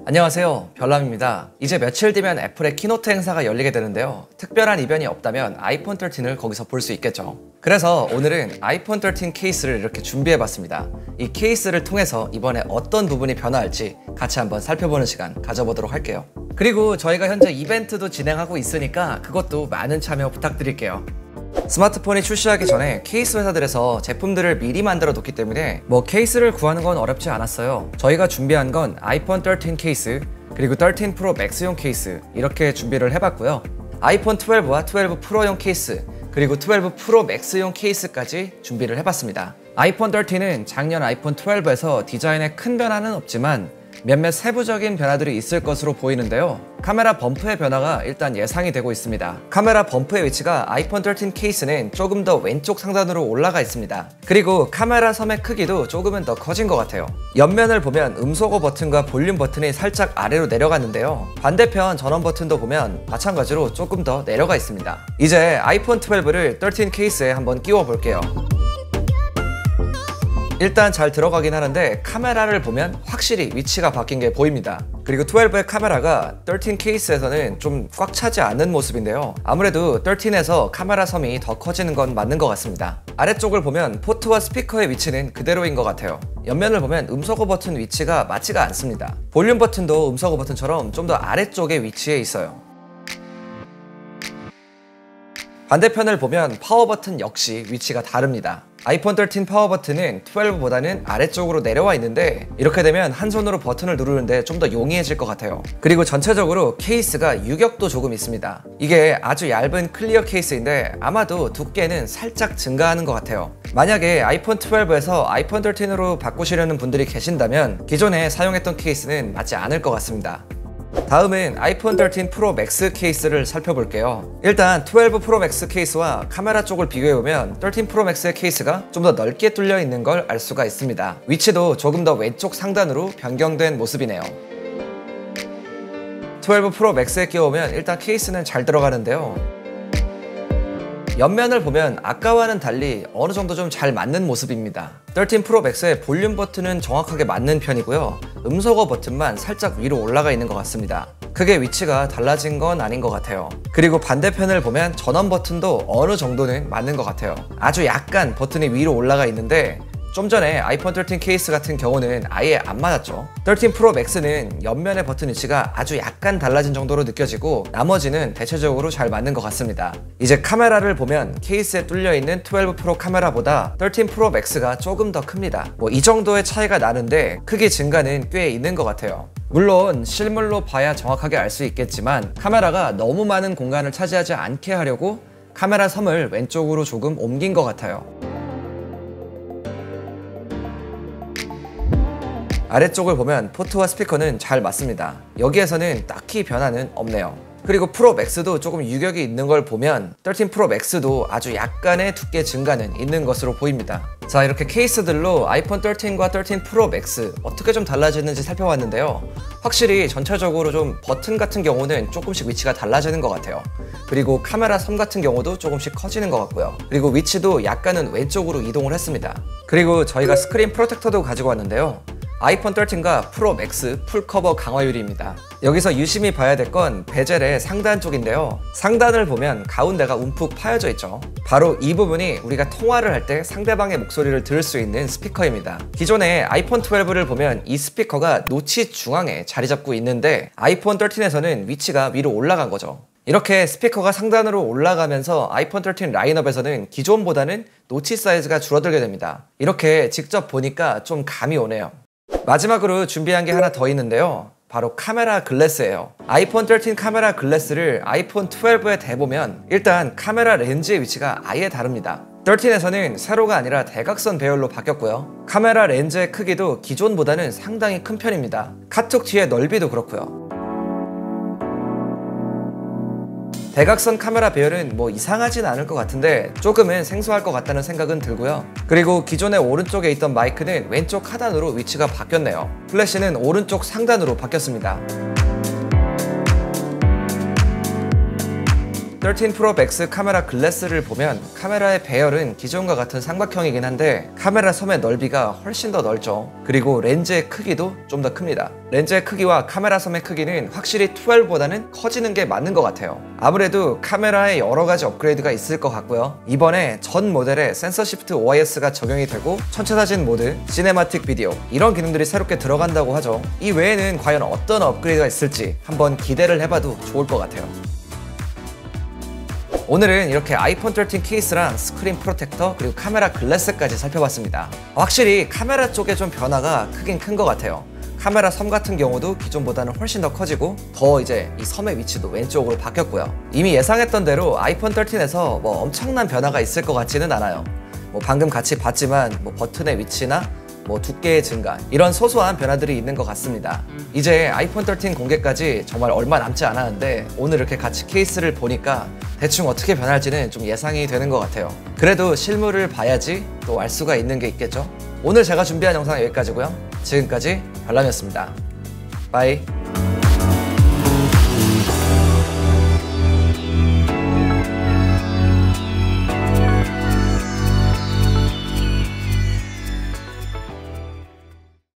안녕하세요, 별남입니다. 이제 며칠 뒤면 애플의 키노트 행사가 열리게 되는데요. 특별한 이변이 없다면 아이폰 13을 거기서 볼 수 있겠죠. 그래서 오늘은 아이폰 13 케이스를 이렇게 준비해봤습니다. 이 케이스를 통해서 이번에 어떤 부분이 변화할지 같이 한번 살펴보는 시간 가져보도록 할게요. 그리고 저희가 현재 이벤트도 진행하고 있으니까 그것도 많은 참여 부탁드릴게요. 스마트폰이 출시하기 전에 케이스 회사들에서 제품들을 미리 만들어 놓기 때문에 케이스를 구하는 건 어렵지 않았어요. 저희가 준비한 건 아이폰 13 케이스, 그리고 13 프로 맥스용 케이스 이렇게 준비를 해봤고요. 아이폰 12와 12 프로용 케이스, 그리고 12 프로 맥스용 케이스까지 준비를 해봤습니다. 아이폰 13은 작년 아이폰 12에서 디자인에 큰 변화는 없지만 몇몇 세부적인 변화들이 있을 것으로 보이는데요. 카메라 범프의 변화가 일단 예상이 되고 있습니다. 카메라 범프의 위치가 아이폰 13 케이스는 조금 더 왼쪽 상단으로 올라가 있습니다. 그리고 카메라 섬의 크기도 조금은 더 커진 것 같아요. 옆면을 보면 음소거 버튼과 볼륨 버튼이 살짝 아래로 내려갔는데요. 반대편 전원 버튼도 보면 마찬가지로 조금 더 내려가 있습니다. 이제 아이폰 12를 13 케이스에 한번 끼워 볼게요. 일단 잘 들어가긴 하는데 카메라를 보면 확실히 위치가 바뀐 게 보입니다. 그리고 12의 카메라가 13 케이스에서는 좀 꽉 차지 않는 모습인데요. 아무래도 13에서 카메라 섬이 더 커지는 건 맞는 것 같습니다. 아래쪽을 보면 포트와 스피커의 위치는 그대로인 것 같아요. 옆면을 보면 음소거 버튼 위치가 맞지가 않습니다. 볼륨 버튼도 음소거 버튼처럼 좀 더 아래쪽에 위치해 있어요. 반대편을 보면 파워 버튼 역시 위치가 다릅니다. 아이폰 13 파워 버튼은 12보다는 아래쪽으로 내려와 있는데 이렇게 되면 한 손으로 버튼을 누르는데 좀 더 용이해질 것 같아요. 그리고 전체적으로 케이스가 유격도 조금 있습니다. 이게 아주 얇은 클리어 케이스인데 아마도 두께는 살짝 증가하는 것 같아요. 만약에 아이폰 12에서 아이폰 13으로 바꾸시려는 분들이 계신다면 기존에 사용했던 케이스는 맞지 않을 것 같습니다. 다음은 아이폰 13 프로 맥스 케이스를 살펴볼게요. 일단 12 프로 맥스 케이스와 카메라 쪽을 비교해보면 13 프로 맥스의 케이스가 좀 더 넓게 뚫려 있는 걸 알 수가 있습니다. 위치도 조금 더 왼쪽 상단으로 변경된 모습이네요. 12 프로 맥스에 끼워오면 일단 케이스는 잘 들어가는데요. 옆면을 보면 아까와는 달리 어느 정도 좀 잘 맞는 모습입니다. 13 프로 맥스의 볼륨 버튼은 정확하게 맞는 편이고요. 음소거 버튼만 살짝 위로 올라가 있는 것 같습니다. 크게 위치가 달라진 건 아닌 것 같아요. 그리고 반대편을 보면 전원 버튼도 어느 정도는 맞는 것 같아요. 아주 약간 버튼이 위로 올라가 있는데 좀 전에 아이폰 13 케이스 같은 경우는 아예 안 맞았죠. 13 프로 맥스는 옆면의 버튼 위치가 아주 약간 달라진 정도로 느껴지고 나머지는 대체적으로 잘 맞는 것 같습니다. 이제 카메라를 보면 케이스에 뚫려있는 12 프로 카메라보다 13 프로 맥스가 조금 더 큽니다. 이 정도의 차이가 나는데 크기 증가는 꽤 있는 것 같아요. 물론 실물로 봐야 정확하게 알 수 있겠지만 카메라가 너무 많은 공간을 차지하지 않게 하려고 카메라 섬을 왼쪽으로 조금 옮긴 것 같아요. 아래쪽을 보면 포트와 스피커는 잘 맞습니다. 여기에서는 딱히 변화는 없네요. 그리고 프로 맥스도 조금 유격이 있는 걸 보면 13 프로 맥스도 아주 약간의 두께 증가는 있는 것으로 보입니다. 자, 이렇게 케이스들로 아이폰 13과 13 프로 맥스 어떻게 좀 달라지는지 살펴봤는데요. 확실히 전체적으로 좀 버튼 같은 경우는 조금씩 위치가 달라지는 것 같아요. 그리고 카메라 섬 같은 경우도 조금씩 커지는 것 같고요. 그리고 위치도 약간은 왼쪽으로 이동을 했습니다. 그리고 저희가 스크린 프로텍터도 가지고 왔는데요. 아이폰 13과 프로 맥스 풀커버 강화유리입니다. 여기서 유심히 봐야 될 건 베젤의 상단 쪽인데요. 상단을 보면 가운데가 움푹 파여져 있죠. 바로 이 부분이 우리가 통화를 할 때 상대방의 목소리를 들을 수 있는 스피커입니다. 기존에 아이폰 12를 보면 이 스피커가 노치 중앙에 자리 잡고 있는데 아이폰 13에서는 위치가 위로 올라간 거죠. 이렇게 스피커가 상단으로 올라가면서 아이폰 13 라인업에서는 기존보다는 노치 사이즈가 줄어들게 됩니다. 이렇게 직접 보니까 좀 감이 오네요. 마지막으로 준비한 게 하나 더 있는데요. 바로 카메라 글래스예요. 아이폰 13 카메라 글래스를 아이폰 12에 대보면 일단 카메라 렌즈의 위치가 아예 다릅니다. 13에서는 세로가 아니라 대각선 배열로 바뀌었고요. 카메라 렌즈의 크기도 기존보다는 상당히 큰 편입니다. 카톡 뒤의 넓이도 그렇고요. 대각선 카메라 배열은 이상하진 않을 것 같은데 조금은 생소할 것 같다는 생각은 들고요. 그리고 기존의 오른쪽에 있던 마이크는 왼쪽 하단으로 위치가 바뀌었네요. 플래시는 오른쪽 상단으로 바뀌었습니다. 13 프로 맥스 카메라 글래스를 보면 카메라의 배열은 기존과 같은 삼각형이긴 한데 카메라 섬의 넓이가 훨씬 더 넓죠. 그리고 렌즈의 크기도 좀 더 큽니다. 렌즈의 크기와 카메라 섬의 크기는 확실히 12보다는 커지는 게 맞는 것 같아요. 아무래도 카메라에 여러 가지 업그레이드가 있을 것 같고요. 이번에 전 모델에 센서 시프트 OIS가 적용이 되고 전체 사진 모드, 시네마틱 비디오 이런 기능들이 새롭게 들어간다고 하죠. 이 외에는 과연 어떤 업그레이드가 있을지 한번 기대를 해봐도 좋을 것 같아요. 오늘은 이렇게 아이폰 13 케이스랑 스크린 프로텍터 그리고 카메라 글래스까지 살펴봤습니다. 확실히 카메라 쪽에 좀 변화가 크긴 큰 것 같아요. 카메라 섬 같은 경우도 기존보다는 훨씬 더 커지고 더 이제 이 섬의 위치도 왼쪽으로 바뀌었고요. 이미 예상했던 대로 아이폰 13에서 뭐 엄청난 변화가 있을 것 같지는 않아요. 뭐 방금 같이 봤지만 뭐 버튼의 위치나 뭐 두께의 증가 이런 소소한 변화들이 있는 것 같습니다. 이제 아이폰 13 공개까지 정말 얼마 남지 않았는데 오늘 이렇게 같이 케이스를 보니까 대충 어떻게 변할지는 좀 예상이 되는 것 같아요. 그래도 실물을 봐야지 또 알 수가 있는 게 있겠죠. 오늘 제가 준비한 영상은 여기까지고요. 지금까지 별남이었습니다. 바이.